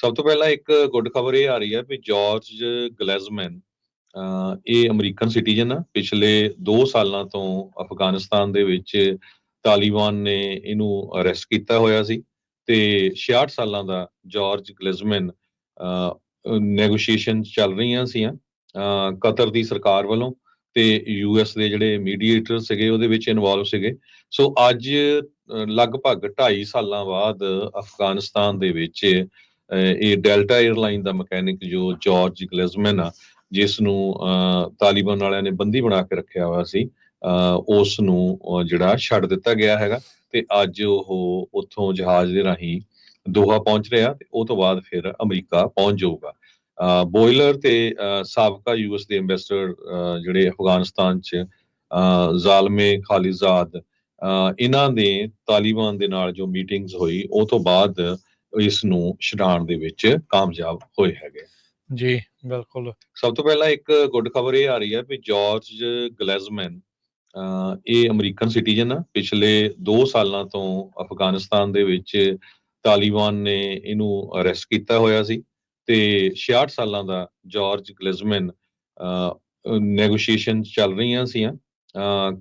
ਸਭ ਤੋਂ ਪਹਿਲਾਂ ਇੱਕ ਗੁੱਡ ਖਬਰ ਇਹ ਆ ਰਹੀ ਹੈ ਵੀ ਜਾਰਜ ਗਲੈਜ਼ਮੈਨ ਇਹ ਅਮਰੀਕਨ ਸਿਟੀਜ਼ਨ ਆ। ਪਿਛਲੇ 2 ਸਾਲਾਂ ਤੋਂ ਅਫਗਾਨਿਸਤਾਨ ਦੇ ਵਿੱਚ ਤਾਲਿਬਾਨ ਨੇ ਇਹਨੂੰ ਅਰੈਸਟ ਕੀਤਾ ਹੋਇਆ ਸੀ ਤੇ 66 ਸਾਲਾਂ ਦਾ ਜਾਰਜ ਗਲੈਜ਼ਮੈਨ ਨੈਗੋਸ਼ੀਏਸ਼ਨ ਚੱਲ ਰਹੀਆਂ ਸੀਆਂ ਕਤਰ ਦੀ ਸਰਕਾਰ ਵੱਲੋਂ ਤੇ ਯੂਐਸ ਦੇ ਜਿਹੜੇ ਮੀਡੀਏਟਰ ਸੀਗੇ ਉਹਦੇ ਵਿੱਚ ਇਨਵੋਲਵ ਸੀਗੇ। ਸੋ ਅੱਜ ਲਗਭਗ 2.5 ਸਾਲਾਂ ਬਾਅਦ ਅਫਗਾਨਿਸਤਾਨ ਦੇ ਵਿੱਚ ਇਹ ਡੈਲਟਾ 에ਅਰਲਾਈਨ ਦਾ ਮਕੈਨਿਕ ਜੋ ਜਾਰਜ ਗਲੈਜ਼ਮੈਨ ਆ, ਜਿਸ ਨੂੰ ਤਾਲਿਬਾਨ ਵਾਲਿਆਂ ਨੇ ਬੰਦੀ ਬਣਾ ਕੇ ਰੱਖਿਆ ਹੋਇਆ ਸੀ, ਉਸ ਨੂੰ ਜਿਹੜਾ ਛੱਡ ਦਿੱਤਾ ਗਿਆ ਹੈਗਾ ਤੇ ਅੱਜ ਉਹ ਉੱਥੋਂ ਜਹਾਜ਼ ਦੇ ਰਾਹੀਂ ਦੋਹਾ ਪਹੁੰਚ ਰਿਹਾ ਤੇ ਉਹ ਤੋਂ ਬਾਅਦ ਫਿਰ ਅਮਰੀਕਾ ਪਹੁੰਚ ਜਾਊਗਾ। ਬੋਇਲਰ ਤੇ ਸਾਬਕਾ ਯੂਐਸ ਦੇ ਐਂਬੈਸਡਰ ਜਿਹੜੇ ਅਫਗਾਨਿਸਤਾਨ 'ਚ ਜ਼ਾਲਮੇ ਖਾਲਿਜ਼ਾਦ, ਇਹਨਾਂ ਦੇ ਤਾਲਿਬਾਨ ਦੇ ਨਾਲ ਜੋ ਮੀਟਿੰਗਸ ਹੋਈ ਉਹ ਤੋਂ ਬਾਅਦ ਇਸ ਨੂੰ ਛਡਾਉਣ ਦੇ ਵਿੱਚ ਕਾਮਯਾਬ ਹੋਏ ਹੈਗੇ। ਜੀ, ਬਿਲਕੁਲ। ਸਭ ਤੋਂ ਪਹਿਲਾਂ ਇੱਕ ਗੁੱਡ ਖਬਰ ਇਹ ਆ ਰਹੀ ਹੈ ਵੀ ਜਾਰਜ ਗਲੈਜ਼ਮੈਨ ਇਹ ਅਮਰੀਕਨ ਸਿਟੀਜ਼ਨ ਆ। ਪਿਛਲੇ 2 ਸਾਲਾਂ ਤੋਂ ਅਫਗਾਨਿਸਤਾਨ ਦੇ ਵਿੱਚ ਤਾਲਿਬਾਨ ਨੇ ਇਹਨੂੰ ਅਰੈਸਟ ਕੀਤਾ ਹੋਇਆ ਸੀ ਤੇ 66 ਸਾਲਾਂ ਦਾ ਜਾਰਜ ਗਲੈਜ਼ਮੈਨ ਨੈਗੋਸ਼ੀਏਸ਼ਨ ਚੱਲ ਰਹੀਆਂ ਸੀਆਂ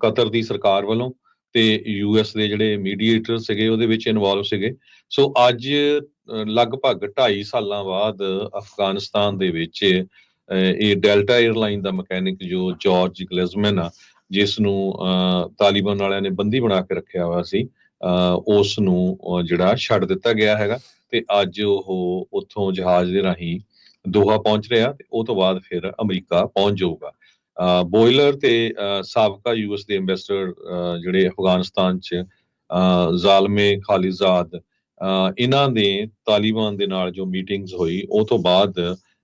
ਕਤਰ ਦੀ ਸਰਕਾਰ ਵੱਲੋਂ ਤੇ ਯੂਐਸ ਦੇ ਜਿਹੜੇ ਮੀਡੀਏਟਰ ਸੀਗੇ ਉਹਦੇ ਵਿੱਚ ਇਨਵੋਲਵ ਸੀਗੇ। ਸੋ ਅੱਜ ਲਗਭਗ 2.5 ਸਾਲਾਂ ਬਾਅਦ ਅਫਗਾਨਿਸਤਾਨ ਦੇ ਵਿੱਚ ਇਹ ਡੈਲਟਾ 에ਅਰਲਾਈਨ ਦਾ ਮਕੈਨਿਕ ਜੋ ਜਾਰਜ ਗਲੈਜ਼ਮੈਨ ਆ, ਜਿਸ ਨੂੰ ਤਾਲਿਬਾਨ ਵਾਲਿਆਂ ਨੇ ਬੰਦੀ ਬਣਾ ਕੇ ਰੱਖਿਆ ਹੋਇਆ ਸੀ, ਉਸ ਨੂੰ ਜਿਹੜਾ ਛੱਡ ਦਿੱਤਾ ਗਿਆ ਹੈਗਾ ਤੇ ਅੱਜ ਉਹ ਉੱਥੋਂ ਜਹਾਜ਼ ਦੇ ਰਾਹੀਂ ਦੋਹਾ ਪਹੁੰਚ ਰਿਹਾ ਤੇ ਉਹ ਤੋਂ ਬਾਅਦ ਫਿਰ ਅਮਰੀਕਾ ਪਹੁੰਚ ਜਾਊਗਾ। ਬੋਇਲਰ ਤੇ ਸਾਬਕਾ ਯੂਐਸ ਦੇ ਐਂਬੈਸਡਰ ਜਿਹੜੇ ਅਫਗਾਨਿਸਤਾਨ 'ਚ ਜ਼ਾਲਮੇ ਖਾਲਿਜ਼ਾਦ, ਇਹਨਾਂ ਦੇ ਤਾਲਿਬਾਨ ਦੇ ਨਾਲ ਜੋ ਮੀਟਿੰਗਸ ਹੋਈ ਉਹ ਤੋਂ ਬਾਅਦ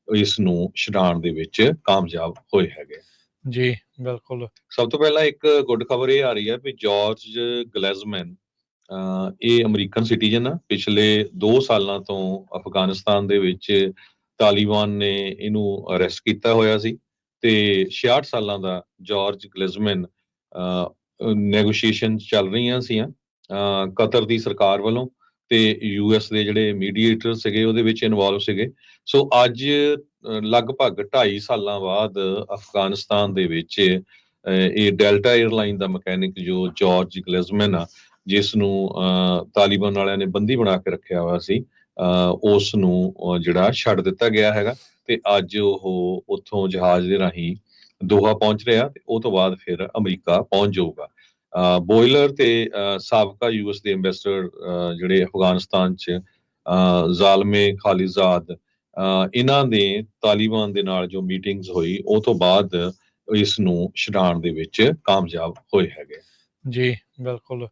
ਇਸ ਨੂੰ ਛਡਾਉਣ ਦੇ ਵਿੱਚ ਕਾਮਯਾਬ ਹੋਏ ਹੈਗੇ। ਜੀ, ਬਿਲਕੁਲ। ਸਭ ਤੋਂ ਪਹਿਲਾਂ ਇੱਕ ਗੁੱਡ ਖਬਰ ਇਹ ਆ ਰਹੀ ਹੈ ਵੀ ਜਾਰਜ ਗਲੈਜ਼ਮੈਨ ਇਹ ਅਮਰੀਕਨ ਸਿਟੀਜ਼ਨ ਆ। ਪਿਛਲੇ 2 ਸਾਲਾਂ ਤੋਂ ਅਫਗਾਨਿਸਤਾਨ ਦੇ ਵਿੱਚ ਤਾਲਿਬਾਨ ਨੇ ਇਹਨੂੰ ਅਰੈਸਟ ਕੀਤਾ ਹੋਇਆ ਸੀ ਤੇ 66 ਸਾਲਾਂ ਦਾ ਜਾਰਜ ਗਲੈਜ਼ਮੈਨ ਨੈਗੋਸ਼ੀਏਸ਼ਨ ਚੱਲ ਰਹੀਆਂ ਸੀਆਂ ਕਤਰ ਦੀ ਸਰਕਾਰ ਵੱਲੋਂ ਤੇ ਯੂਐਸ ਦੇ ਜਿਹੜੇ ਮੀਡੀਏਟਰ ਸੀਗੇ ਉਹਦੇ ਵਿੱਚ ਇਨਵੋਲਵ ਸੀਗੇ। ਸੋ ਅੱਜ ਲਗਭਗ 2.5 ਸਾਲਾਂ ਬਾਅਦ ਅਫਗਾਨਿਸਤਾਨ ਦੇ ਵਿੱਚ ਇਹ ਡੈਲਟਾ 에ਅਰਲਾਈਨ ਦਾ ਮਕੈਨਿਕ ਜੋ ਜਾਰਜ ਗਲੈਜ਼ਮੈਨ ਆ, ਜਿਸ ਨੂੰ ਤਾਲਿਬਾਨ ਵਾਲਿਆਂ ਨੇ ਬੰਦੀ ਬਣਾ ਕੇ ਰੱਖਿਆ ਹੋਇਆ ਸੀ, ਉਸ ਨੂੰ ਜਿਹੜਾ ਛੱਡ ਦਿੱਤਾ ਗਿਆ ਹੈਗਾ ਤੇ ਅੱਜ ਉਹ ਉੱਥੋਂ ਜਹਾਜ਼ ਦੇ ਰਾਹੀਂ ਦੋਹਾ ਪਹੁੰਚ ਰਿਹਾ ਤੇ ਉਹ ਤੋਂ ਬਾਅਦ ਫਿਰ ਅਮਰੀਕਾ ਪਹੁੰਚ ਜਾਊਗਾ। ਬੋਇਲਰ ਤੇ ਸਾਬਕਾ ਯੂਐਸ ਦੇ ਐਂਬੈਸਡਰ ਜਿਹੜੇ ਅਫਗਾਨਿਸਤਾਨ 'ਚ ਜ਼ਾਲਮੇ ਖਾਲਿਜ਼ਾਦ, ਇਹਨਾਂ ਦੇ ਤਾਲਿਬਾਨ ਦੇ ਨਾਲ ਜੋ ਮੀਟਿੰਗਸ ਹੋਈ ਉਹ ਤੋਂ ਬਾਅਦ ਇਸ ਨੂੰ ਛਡਾਉਣ ਦੇ ਵਿੱਚ ਕਾਮਯਾਬ ਹੋਏ ਹੈਗੇ। ਜੀ, ਬਿਲਕੁਲ।